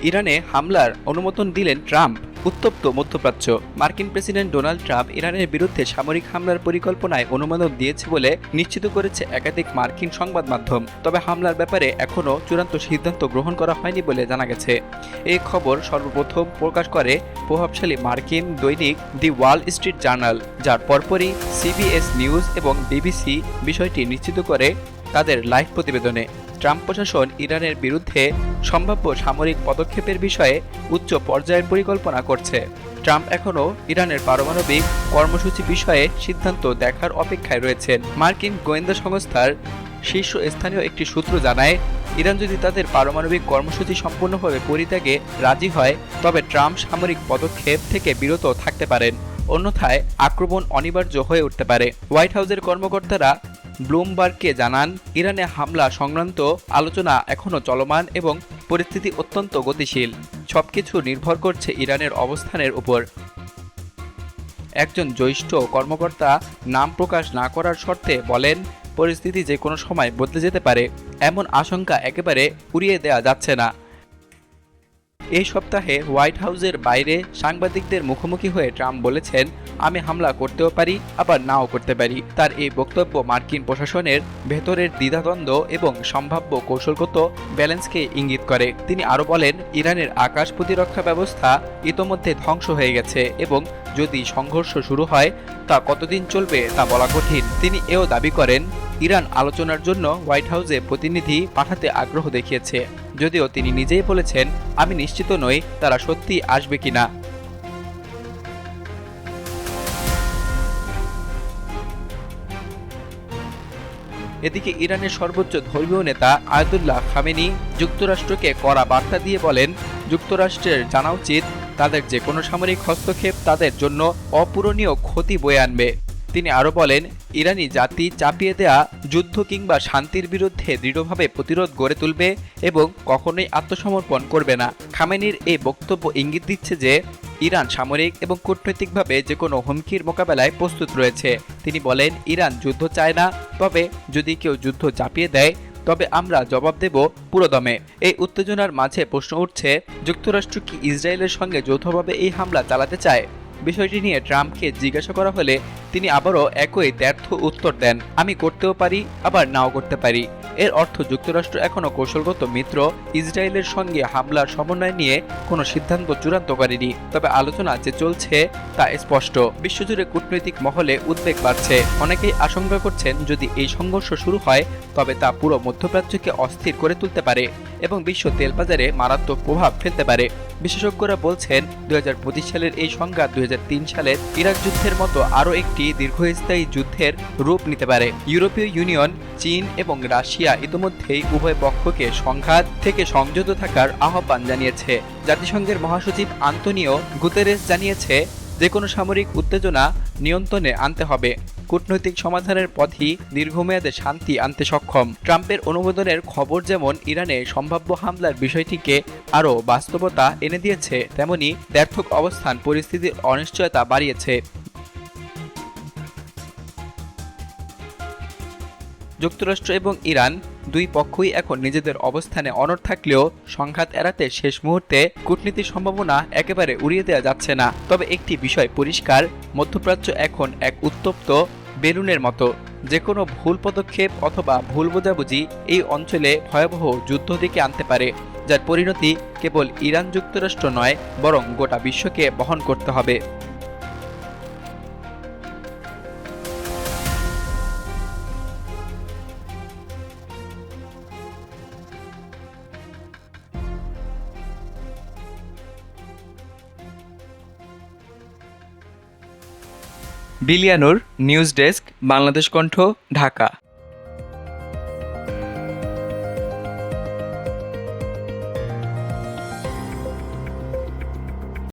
ইরানে হামলার অনুমোদন দিলেন ট্রাম্প। উত্তপ্ত মধ্যপ্রাচ্য। মার্কিন প্রেসিডেন্ট ডোনাল্ড ট্রাম্প ইরানের বিরুদ্ধে সামরিক হামলার পরিকল্পনায় অনুমোদন দিয়েছে বলে নিশ্চিত করেছে একাধিক মার্কিন সংবাদ মাধ্যম। তবে হামলার ব্যাপারে এখনও চূড়ান্ত সিদ্ধান্ত গ্রহণ করা হয়নি বলে জানা গেছে। এই খবর সর্বপ্রথম প্রকাশ করে প্রভাবশালী মার্কিন দৈনিক দি ওয়াল স্ট্রিট জার্নাল, যার পরপরই সিবিএস নিউজ এবং বিবিসি বিষয়টি নিশ্চিত করে তাদের লাইভ প্রতিবেদনে। ট্রাম্প প্রশাসন ইরানের বিরুদ্ধে সম্ভাব্য সামরিক পদক্ষেপের বিষয়ে উচ্চ পর্যায়ের পরিকল্পনা করছে। ট্রাম্প এখনও ইরানের পারমাণবিক কর্মসূচি বিষয়ে সিদ্ধান্ত দেখার অপেক্ষায় রয়েছেন। মার্কিন গোয়েন্দা সংস্থার শীর্ষস্থানীয় একটি সূত্র জানায়, ইরান যদি তাদের পারমাণবিক কর্মসূচি সম্পূর্ণভাবে পরিত্যাগে রাজি হয় তবে ট্রাম্প সামরিক পদক্ষেপ থেকে বিরত থাকতে পারেন, অন্যথায় আক্রমণ অনিবার্য হয়ে উঠতে পারে। হোয়াইট হাউসের কর্মকর্তারা ব্লুমবার্গকে জানান, ইরানে হামলা সংক্রান্ত আলোচনা এখনও চলমান এবং পরিস্থিতি অত্যন্ত গতিশীল। সবকিছু নির্ভর করছে ইরানের অবস্থানের উপর। একজন জ্যেষ্ঠ কর্মকর্তা নাম প্রকাশ না করার শর্তে বলেন, পরিস্থিতি যে কোনো সময় বদলে যেতে পারে, এমন আশঙ্কা একেবারে উড়িয়ে দেওয়া যাচ্ছে না। এই সপ্তাহে হোয়াইট হাউসের বাইরে সাংবাদিকদের মুখোমুখি হয়ে ট্রাম্প বলেছেন, আমি হামলা করতেও পারি আবার নাও করতে পারি। তার এই বক্তব্য মার্কিন প্রশাসনের ভেতরের দ্বিধাদ্বন্দ্ব এবং সম্ভাব্য কৌশলগত ব্যালেন্সকে ইঙ্গিত করে। তিনি আরও বলেন, ইরানের আকাশ প্রতিরক্ষা ব্যবস্থা ইতোমধ্যে ধ্বংস হয়ে গেছে এবং যদি সংঘর্ষ শুরু হয় তা কতদিন চলবে তা বলা কঠিন। তিনি এও দাবি করেন, ইরান আলোচনার জন্য হোয়াইট হাউসে প্রতিনিধি পাঠাতে আগ্রহ দেখিয়েছে, যদিও তিনি নিজেই বলেছেন, আমি নিশ্চিত নই তারা সত্যি আসবে কিনা। এদিকে ইরানের সর্বোচ্চ ধর্মীয় নেতা আয়াতুল্লাহ খামেনি যুক্তরাষ্ট্রকে কড়া বার্তা দিয়ে বলেন, যুক্তরাষ্ট্রের জানা উচিত তাদের যে কোনো সামরিক হস্তক্ষেপ তাদের জন্য অপূরণীয় ক্ষতি বয়ে আনবে। তিনি আরও বলেন, ইরানি জাতি চাপিয়ে দেয়া যুদ্ধ কিংবা শান্তির বিরুদ্ধে দৃঢ়ভাবে প্রতিরোধ গড়ে তুলবে এবং কখনোই আত্মসমর্পণ করবে না। খামেনির এই বক্তব্য ইঙ্গিত দিচ্ছে যে ইরান সামরিক এবং কূটনৈতিকভাবে যে কোনো হুমকির মোকাবেলায় প্রস্তুত রয়েছে। তিনি বলেন, ইরান যুদ্ধ চায় না, তবে যদি কেউ যুদ্ধ চাপিয়ে দেয় তবে আমরা জবাব দেব পুরোদমে। এই উত্তেজনার মাঝে প্রশ্ন উঠছে, যুক্তরাষ্ট্র কি ইসরায়েলের সঙ্গে যৌথভাবে এই হামলা চালাতে চায়? বিষয়টি নিয়ে ট্রাম্পকে জিজ্ঞাসা করা হলে তিনি আবারও একই ব্যর্থ উত্তর দেন, আমি করতেও পারি আবার নাও করতে পারি। এর অর্থ যুক্তরাষ্ট্র এখনও কৌশলগত মিত্র ইসরায়েলের সঙ্গে হামলার সমন্বয় নিয়ে কোনো সিদ্ধান্ত চূড়ান্ত করেনি। তবে আলোচনা যে চলছে তা স্পষ্ট। বিশ্বজুড়ে কূটনৈতিক মহলে উদ্বেগ বাড়ছে। অনেকেই আশঙ্কা করছেন, যদি এই সংঘর্ষ শুরু হয় তবে তা পুরো মধ্যপ্রাচ্যকে অস্থির করে তুলতে পারে এবং বিশ্ব তেলবাজারে মারাত্মক প্রভাব ফেলতে পারে। বিশেষজ্ঞরা বলছেন, 2025 সালের এই সংঘাত 2003 সালের ইরাক যুদ্ধের মতো আরও একটি দীর্ঘস্থায়ী যুদ্ধের রূপ নিতে পারে। ইউরোপীয় ইউনিয়ন, চীন এবং রাশিয়া ইতিমধ্যেই উভয় পক্ষকে সংঘাত থেকে সংযত থাকার আহ্বান জানিয়েছে। জাতিসংঘের মহাসচিব আন্তোনিও গুতেরেস জানিয়েছে, যে কোনো সামরিক উত্তেজনা নিয়ন্ত্রণে আনতে হবে। কূটনৈতিক সমাধানের পথই দীর্ঘমেয়াদে শান্তি আনতে সক্ষম। ট্রাম্পের অনুমোদনের খবর যেমন ইরানে সম্ভাব্য হামলার বিষয়টিকে আরও বাস্তবতা এনে দিয়েছে, তেমনি দ্ব্যর্থক অবস্থান পরিস্থিতির অনিশ্চয়তা বাড়িয়েছে। যুক্তরাষ্ট্র এবং ইরান দুই পক্ষই এখন নিজেদের অবস্থানে অনড় থাকলেও সংঘাত এড়াতে শেষ মুহূর্তে কূটনীতির সম্ভাবনা একেবারে উড়িয়ে দেওয়া যাচ্ছে না। তবে একটি বিষয় পরিষ্কার, মধ্যপ্রাচ্য এখন এক উত্তপ্ত বেলুনের মতো। যে কোনো ভুল পদক্ষেপ অথবা ভুল বোঝাবুঝি এই অঞ্চলে ভয়াবহ যুদ্ধ দিকে আনতে পারে, যার পরিণতি কেবল ইরান যুক্তরাষ্ট্র নয় বরং গোটা বিশ্বকে বহন করতে হবে। বিলিয়ানুর নিউজ ডেস্ক, বাংলাদেশ কণ্ঠ, ঢাকা।